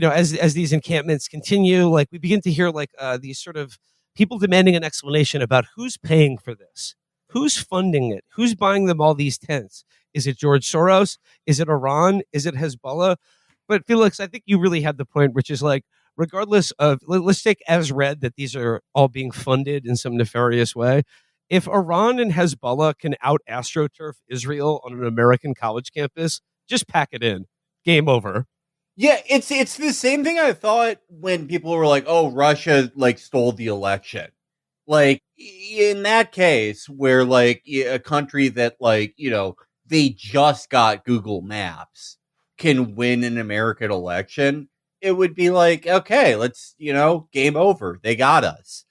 as these encampments continue, like we begin to hear like these sort of people demanding an explanation about who's paying for this, who's funding it, who's buying them all these tents. Is it George Soros? Is it Iran? Is it Hezbollah? But Felix, I think you really had the point, which is like, regardless of, let's take as read that these are all being funded in some nefarious way. If Iran and Hezbollah can out astroturf Israel on an American college campus, just pack it in. Game over. Yeah, it's the same thing I thought when people were like, "Oh, Russia like stole the election." Like in that case, where like a country that like they just got Google Maps can win an American election, it would be like, okay, let's game over. They got us.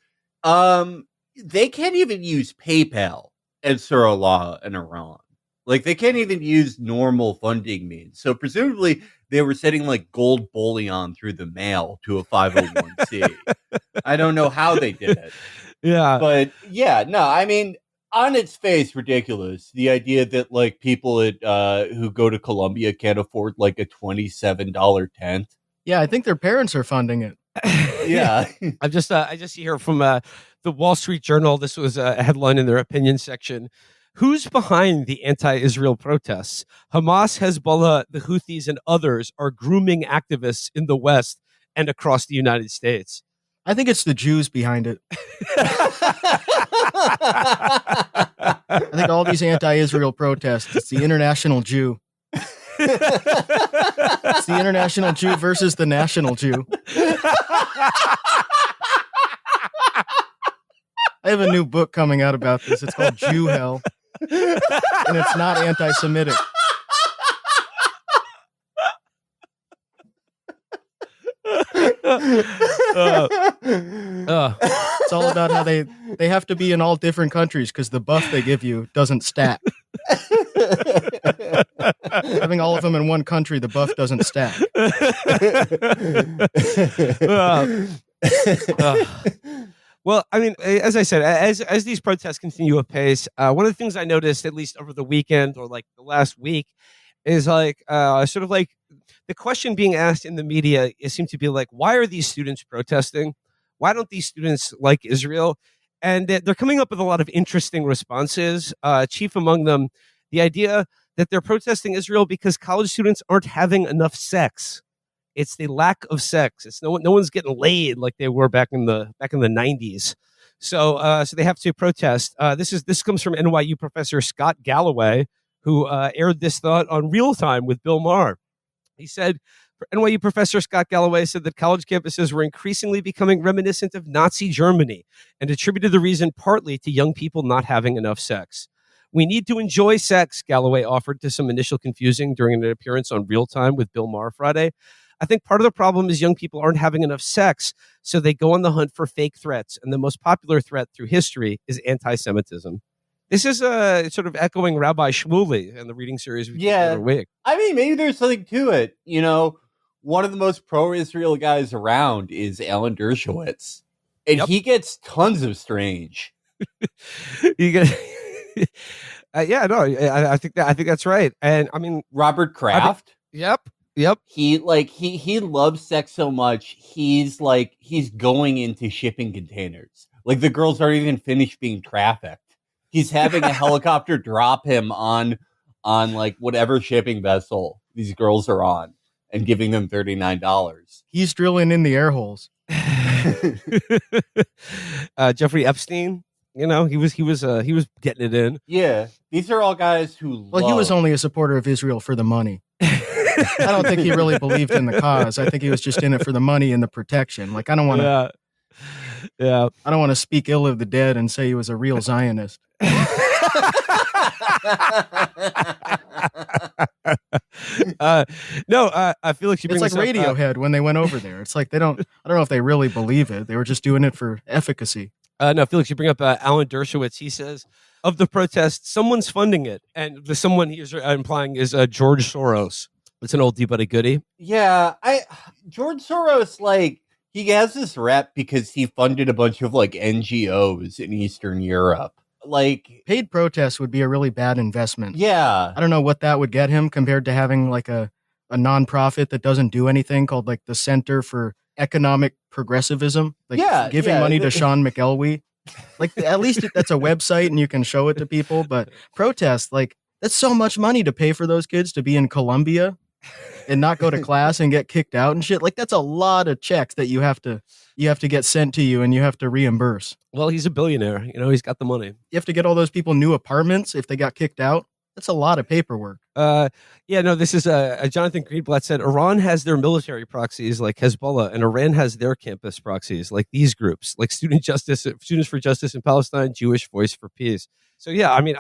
They can't even use PayPal and Surullah in Iran. Like they can't even use normal funding means. So presumably they were sending like gold bullion through the mail to a 501c. I don't know how they did it. Yeah. But yeah, no, I mean, on its face, ridiculous. The idea that like people who go to Columbia can't afford like a $27 tent. Yeah, I think their parents are funding it. Yeah. I just see here from the Wall Street Journal. This was a headline in their opinion section. Who's behind the anti-Israel protests? Hamas, Hezbollah, the Houthis, and others are grooming activists in the West and across the United States. I think it's the Jews behind it. I think all these anti-Israel protests, it's the international Jew. It's the international Jew versus the national Jew. I have a new book coming out about this. It's called Jew Hell. And it's not anti-Semitic. It's all about how they have to be in all different countries because the buff they give you doesn't stack. Having all of them in one country, the buff doesn't stack. Well, I mean, as I said, as these protests continue apace, one of the things I noticed, at least over the weekend or like the last week, is like sort of like the question being asked in the media. It seemed to be like, why are these students protesting? Why don't these students like Israel? And they're coming up with a lot of interesting responses. Chief among them, the idea that they're protesting Israel because college students aren't having enough sex. It's the lack of sex. It's no one's getting laid like they were back in the 90s. So they have to protest. This comes from NYU professor Scott Galloway, who aired this thought on Real Time with Bill Maher. He said, NYU professor Scott Galloway said that college campuses were increasingly becoming reminiscent of Nazi Germany and attributed the reason partly to young people not having enough sex. We need to enjoy sex, Galloway offered to some initial confusing during an appearance on Real Time with Bill Maher Friday. I think part of the problem is young people aren't having enough sex, so they go on the hunt for fake threats. And the most popular threat through history is anti-Semitism. This is sort of echoing Rabbi Shmuley in the reading series we did the other week. I mean, maybe there's something to it. One of the most pro-Israel guys around is Alan Dershowitz. And he gets tons of strange. I think that's right. And I mean, Robert Kraft. Yep. He loves sex so much. He's going into shipping containers. Like the girls aren't even finished being trafficked. He's having a helicopter drop him on like whatever shipping vessel these girls are on and giving them $39. He's drilling in the air holes. Jeffrey Epstein, he was getting it in. Yeah, these are all guys who. Well, he was only a supporter of Israel for the money. I don't think he really believed in the cause. I think he was just in it for the money and the protection. Like I don't want to. Yeah. I don't want to speak ill of the dead and say he was a real Zionist. I feel like it's like Radiohead when they went over there. It's like I don't know if they really believe it. They were just doing it for efficacy. No, Felix, you bring up Alan Dershowitz. He says of the protest, someone's funding it, and the someone he's implying is George Soros. It's an oldie but a goodie. Yeah, George Soros, like he has this rep because he funded a bunch of like NGOs in Eastern Europe. Like paid protests would be a really bad investment. Yeah, I don't know what that would get him compared to having like a a nonprofit that doesn't do anything called like the Center for Economic Progressivism, like giving money to Sean McElwee. Like at least that's a website and you can show it to people. But protest, like that's so much money to pay for those kids to be in Colombia and not go to class and get kicked out and shit. Like that's a lot of checks that you have to get sent to you and you have to reimburse. Well, he's a billionaire. You know, he's got the money. You have to get all those people new apartments if they got kicked out. That's a lot of paperwork. This is Jonathan Greenblatt said Iran has their military proxies like Hezbollah, and Iran has their campus proxies like these groups, like Students for Justice in Palestine, Jewish Voice for Peace. So yeah, I mean,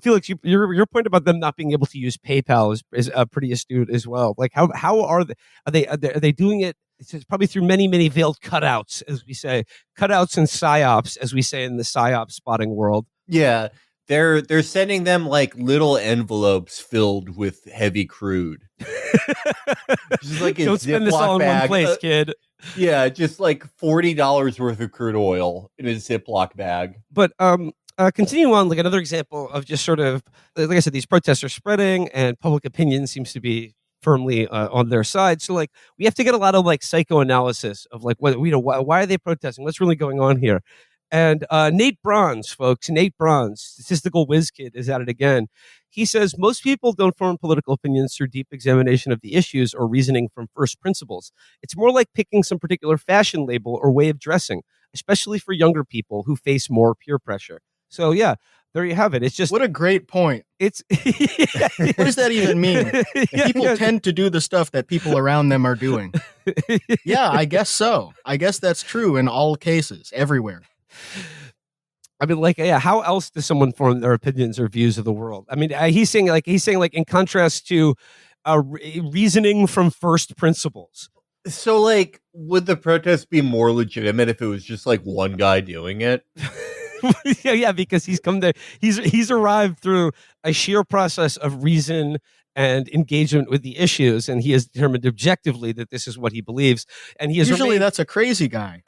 Felix, your point about them not being able to use PayPal is pretty astute as well. Like how are they doing it? It's probably through many veiled cutouts, as we say, cutouts and psyops, as we say in the psyop spotting world. Yeah. They're sending them like little envelopes filled with heavy crude. Just like don't spend this all in one place, kid. Yeah, just like $40 worth of crude oil in a Ziploc bag. But continue on, like another example of just sort of, like I said, these protests are spreading and public opinion seems to be firmly on their side. So like we have to get a lot of like psychoanalysis of like why are they protesting? What's really going on here? And Nate Bronze, folks, statistical whiz kid, is at it again. He says most people don't form political opinions through deep examination of the issues or reasoning from first principles. It's more like picking some particular fashion label or way of dressing, especially for younger people who face more peer pressure. So yeah, there you have it. It's just what a great point. It's what does that even mean? People tend to do the stuff that people around them are doing. Yeah, I guess so. I guess that's true in all cases, everywhere. I mean, like, yeah, how else does someone form their opinions or views of the world? I mean, he's saying in contrast to reasoning from first principles. So, like, would the protest be more legitimate if it was just like one guy doing it? yeah, because he's arrived through a sheer process of reason and engagement with the issues, and he has determined objectively that this is what he believes. And he has usually that's a crazy guy.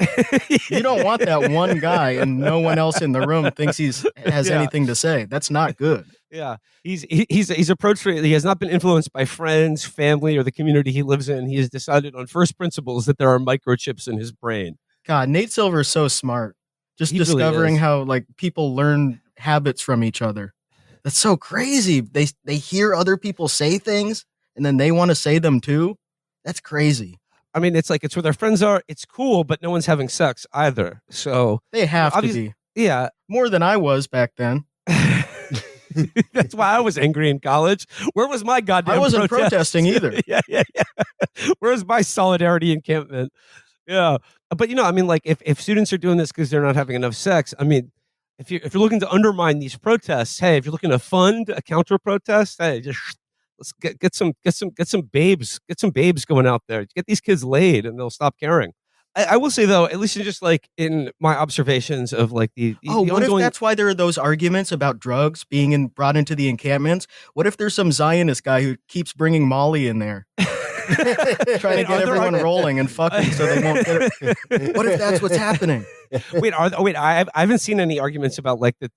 You don't want that one guy, and no one else in the room thinks has anything to say. That's not good. Yeah, he's approached it. He has not been influenced by friends, family, or the community he lives in. He has decided on first principles that there are microchips in his brain. God, Nate Silver is so smart. Just discovering how like people learn habits from each other. That's so crazy. They hear other people say things and then they want to say them too. That's crazy. I mean, it's like it's where their friends are. It's cool, but no one's having sex either. So they have to be. Yeah, more than I was back then. That's why I was angry in college. Where was my goddamn? I wasn't protesting either. yeah. Where was my solidarity encampment? Yeah, but I mean, like if students are doing this because they're not having enough sex, I mean. If you're looking to undermine these protests, hey, if you're looking to fund a counter protest, hey, just let's get some babes going out there. Get these kids laid, and they'll stop caring. I will say though, at least just like in my observations of like the what if that's why there are those arguments about drugs being brought into the encampments? What if there's some Zionist guy who keeps bringing Molly in there? Trying to get everyone rolling and fucking so they won't get it. What if that's what's happening? I haven't seen any arguments about like that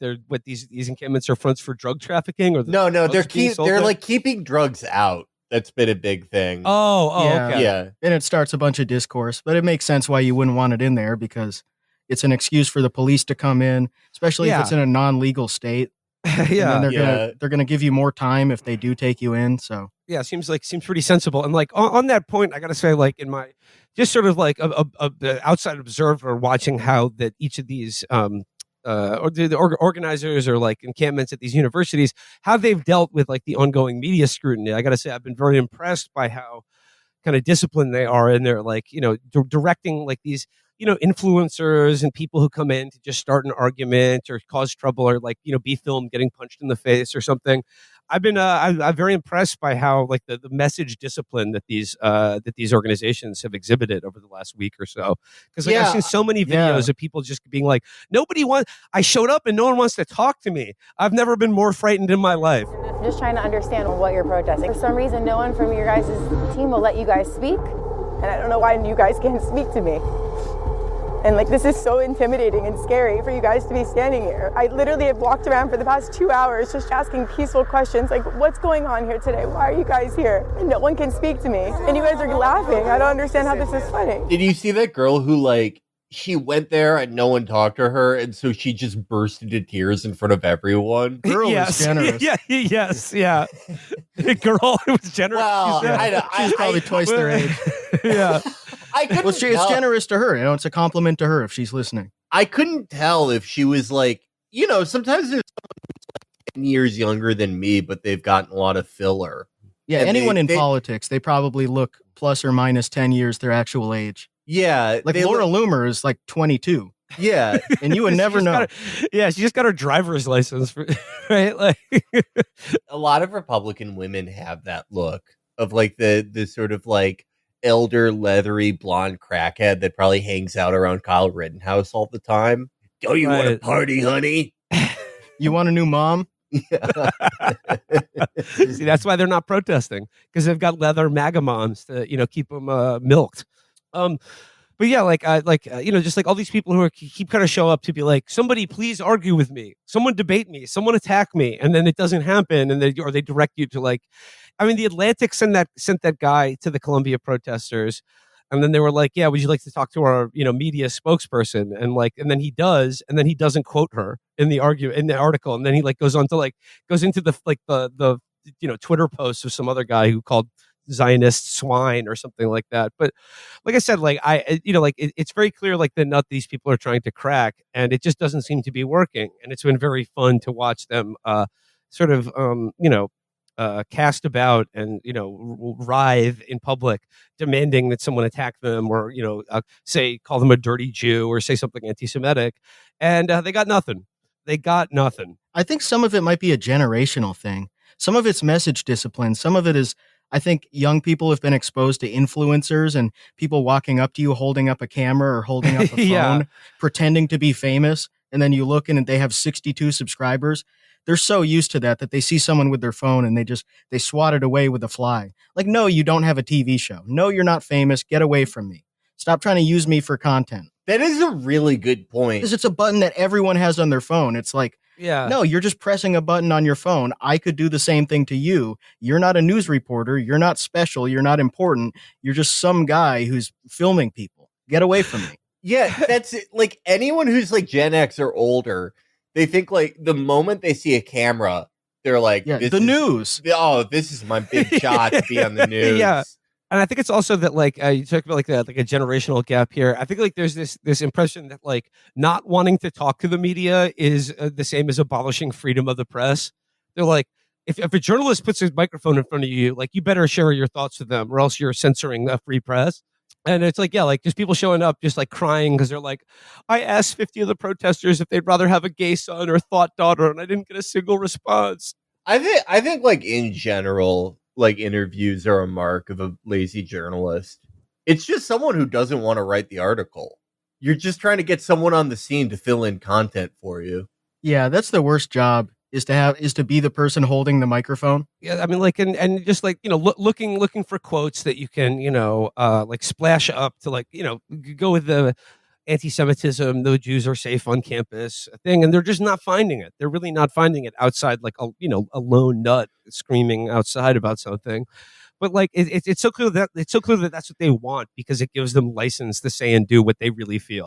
these encampments are fronts for drug trafficking or no they're like keeping drugs out. That's been a big thing. Yeah. Okay. Yeah. And it starts a bunch of discourse, but it makes sense why you wouldn't want it in there because it's an excuse for the police to come in, especially if it's in a non-legal state. Yeah. And they're gonna give you more time if they do take you in. So yeah, seems pretty sensible. And like on that point, I gotta say, like in my just sort of like the outside observer watching how that each of these or the organizers or like encampments at these universities, how they've dealt with like the ongoing media scrutiny. I gotta say, I've been very impressed by how kind of disciplined they are in their like directing like these influencers and people who come in to just start an argument or cause trouble or like be filmed getting punched in the face or something. I've been I'm very impressed by how like the message discipline that these organizations have exhibited over the last week or so, because I've seen so many videos of people just being like, I showed up and no one wants to talk to me. I've never been more frightened in my life. I'm just trying to understand what you're protesting. For some reason, no one from your guys' team will let you guys speak, and I don't know why you guys can't speak to me. And like, this is so intimidating and scary for you guys to be standing here. I literally have walked around for the past 2 hours just asking peaceful questions like, what's going on here today? Why are you guys here? And no one can speak to me. And you guys are laughing. I don't understand how this is funny. Did you see that girl who, like, she went there and no one talked to her, and so she just burst into tears in front of everyone? Girl was generous. Yeah. Girl was generous. Well, She's probably twice their age. Yeah. It's generous to her. It's a compliment to her if she's listening. I couldn't tell if she was like, sometimes there's someone who's like 10 years younger than me, but they've gotten a lot of filler. Yeah, and anyone in politics, they probably look plus or minus 10 years their actual age. Yeah. Like Laura Loomer is like 22. Yeah. And you would never know. She just got her driver's license, right? Like a lot of Republican women have that look of like the sort of like elder, leathery, blonde crackhead that probably hangs out around Kyle Rittenhouse all the time. Don't you want to party, honey? You want a new mom? Yeah. See, that's why they're not protesting, because they've got leather MAGA moms to keep them milked. But yeah, just like all these people who keep kind of show up to be like, somebody please argue with me, someone debate me, someone attack me, and then it doesn't happen, and they direct you to like, I mean, the Atlantic sent that guy to the Columbia protesters, and then they were like, yeah, would you like to talk to our media spokesperson, and then he does, and then he doesn't quote her in the article, and then he like goes into the Twitter posts of some other guy who called Zionist swine or something like that. But like I said, like it's very clear like the nut these people are trying to crack, and it just doesn't seem to be working. And it's been very fun to watch them sort of cast about and writhe in public, demanding that someone attack them or call them a dirty Jew or say something anti-Semitic, and they got nothing. I think some of it might be a generational thing. Some of it's message discipline. Some of it is, I think young people have been exposed to influencers and people walking up to you, holding up a camera or holding up a phone, pretending to be famous. And then you look and they have 62 subscribers. They're so used to that they see someone with their phone and they swat it away with a fly. Like, no, you don't have a TV show. No, you're not famous. Get away from me. Stop trying to use me for content. That is a really good point. Because it's a button that everyone has on their phone. It's like, no, you're just pressing a button on your phone. I could do the same thing to you. You're not a news reporter. You're not special. You're not important. You're just some guy who's filming people. Get away from me. Yeah, that's like anyone who's like Gen X or older, they think like the moment they see a camera, they're like, news. Oh, this is my big shot to be on the news. Yeah. And I think it's also that like you talk about like a generational gap here. I think like there's this impression that like not wanting to talk to the media is the same as abolishing freedom of the press. They're like, if a journalist puts his microphone in front of you, like you better share your thoughts with them, or else you're censoring a free press. And it's like, yeah, like just people showing up just like crying because they're like, I asked 50 of the protesters if they'd rather have a gay son or thought daughter, and I didn't get a single response. I think like in general, like interviews are a mark of a lazy journalist. It's just someone who doesn't want to write the article. You're just trying to get someone on the scene to fill in content for you. Yeah, that's the worst job is to be the person holding the microphone. Yeah, I mean, like, and just like, looking for quotes that you can, like splash up to like, go with the anti-Semitism, the Jews are safe on campus thing, and they're just not finding it. They're really not finding it outside like a lone nut screaming outside about something. But like it's so clear that that's what they want, because it gives them license to say and do what they really feel.